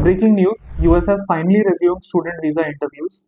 Breaking news, US has finally resumed student visa interviews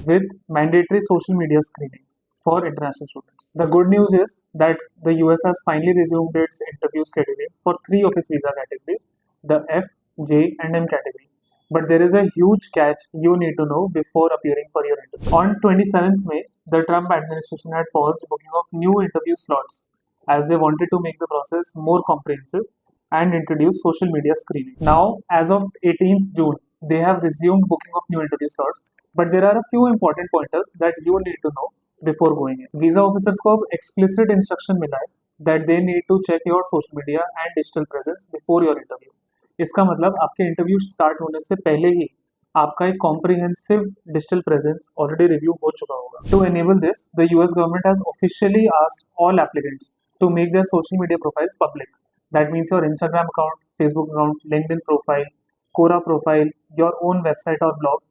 with mandatory social media screening for international students. The good news is that the US has finally resumed its interview scheduling for three of its visa categories, the F, J, and M category. But there is a huge catch you need to know before appearing for your interview. On 27th May, the Trump administration had paused booking of new interview slots as they wanted to make the process more comprehensive and introduce social media screening. Now, as of 18th June, they have resumed booking of new interview slots, but there are a few important pointers that you need to know before going in. Visa officers को अब explicit instruction मिला है that they need to check your social media and digital presence before your interview. इसका मतलब आपके interview start होने से पहले ही आपका एक comprehensive digital presence already review हो चुका होगा. To enable this, the US government has officially asked all applicants to make their social media profiles public. That means your Instagram account, Facebook account, LinkedIn profile, Quora profile, your own website or blog,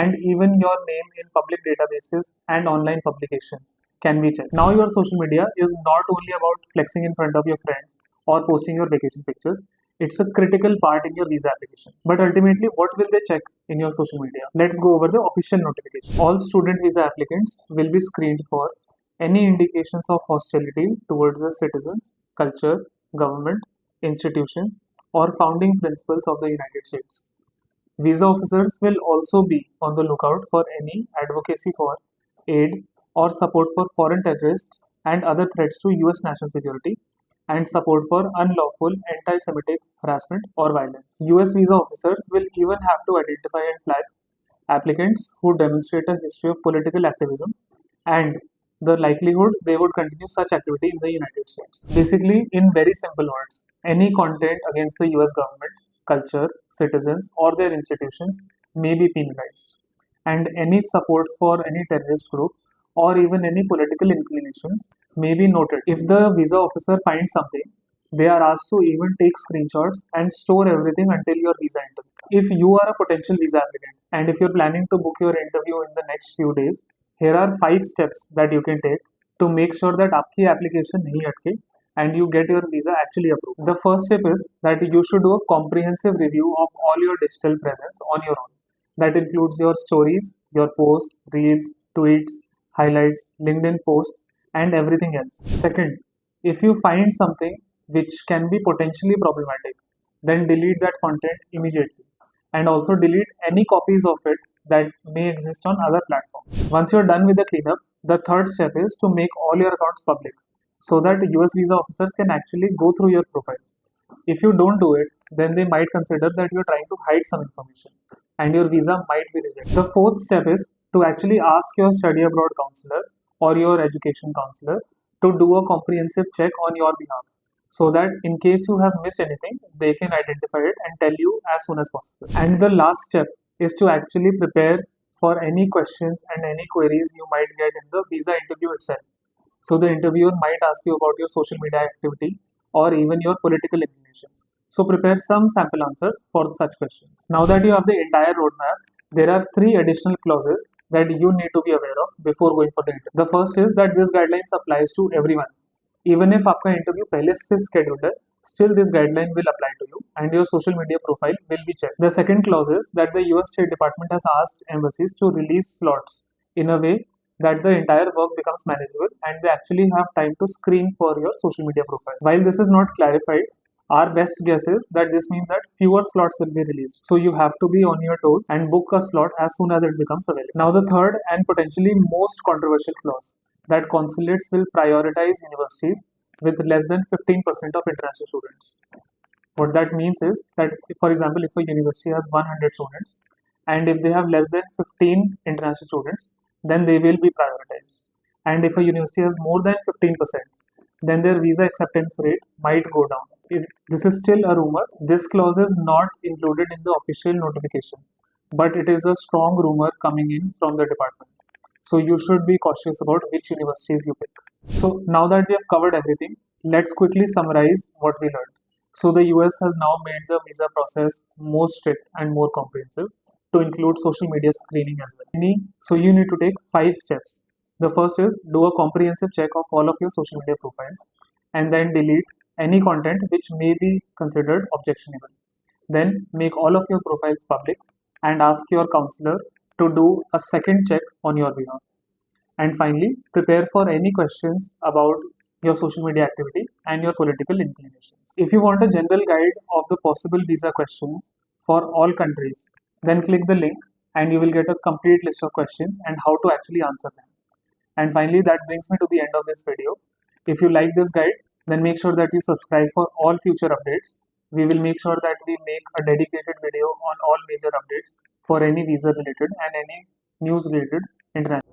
and even your name in public databases and online publications can be checked. Now your social media is not only about flexing in front of your friends or posting your vacation pictures. It's a critical part in your visa application. But ultimately, what will they check in your social media? Let's go over the official notification. All student visa applicants will be screened for any indications of hostility towards the citizens, culture, government, institutions, or founding principles of the United States. Visa officers will also be on the lookout for any advocacy for, aid, or support for foreign terrorists and other threats to US national security, and support for unlawful anti-Semitic harassment or violence. US visa officers will even have to identify and flag applicants who demonstrate a history of political activism and the likelihood they would continue such activity in the United States. Basically, in very simple words, any content against the US government, culture, citizens, or their institutions may be penalized, and any support for any terrorist group or even any political inclinations may be noted. If the visa officer finds something, they are asked to even take screenshots and store everything until your visa interview. If you are a potential visa applicant and if you're planning to book your interview in the next few days, here are 5 steps that you can take to make sure that आपकी application नहीं अटके and you get your visa actually approved. The first step is that you should do a comprehensive review of all your digital presence on your own. That includes your stories, your posts, reels, tweets, highlights, LinkedIn posts, and everything else. Second, if you find something which can be potentially problematic, then delete that content immediately and also delete any copies of it that may exist on other platforms. Once you're done with the cleanup, the third step is to make all your accounts public so that US visa officers can actually go through your profiles. If you don't do it, then they might consider that you're trying to hide some information and your visa might be rejected. The fourth step is to actually ask your study abroad counselor or your education counselor to do a comprehensive check on your behalf, so that in case you have missed anything, they can identify it and tell you as soon as possible. And the last step is to actually prepare for any questions and any queries you might get in the visa interview itself. So the interviewer might ask you about your social media activity or even your political inclinations. So prepare some sample answers for such questions. Now that you have the entire roadmap, there are 3 additional clauses that you need to be aware of before going for the interview. The first is that this guidelines applies to everyone. Even if आपका interview पहले से scheduled है, still this guideline will apply to you and your social media profile will be checked. The second clause is that the US State Department has asked embassies to release slots in a way that the entire work becomes manageable and they actually have time to screen for your social media profile. While this is not clarified, our best guess is that this means that fewer slots will be released. So you have to be on your toes and book a slot as soon as it becomes available. Now the third and potentially most controversial clause, that consulates will prioritize universities with less than 15% of international students. What that means is that, for example, if a university has 100 students and if they have less than 15 international students, then they will be prioritized. And if a university has more than 15%, then their visa acceptance rate might go down. This is still a rumor. This clause is not included in the official notification, but it is a strong rumor coming in from the department. So you should be cautious about which universities you pick. So now that we have covered everything, let's quickly summarize what we learned. So the US has now made the visa process more strict and more comprehensive to include social media screening as well. So you need to take 5 steps. The first is do a comprehensive check of all of your social media profiles and then delete any content which may be considered objectionable. Then make all of your profiles public and ask your counselor to do a second check on your behalf. And finally, prepare for any questions about your social media activity and your political inclinations. If you want a general guide of the possible visa questions for all countries, then click the link and you will get a complete list of questions and how to actually answer them. And finally, that brings me to the end of this video. If you like this guide, then make sure that you subscribe for all future updates. We will make sure that we make a dedicated video on all major updates for any visa related and any news related international.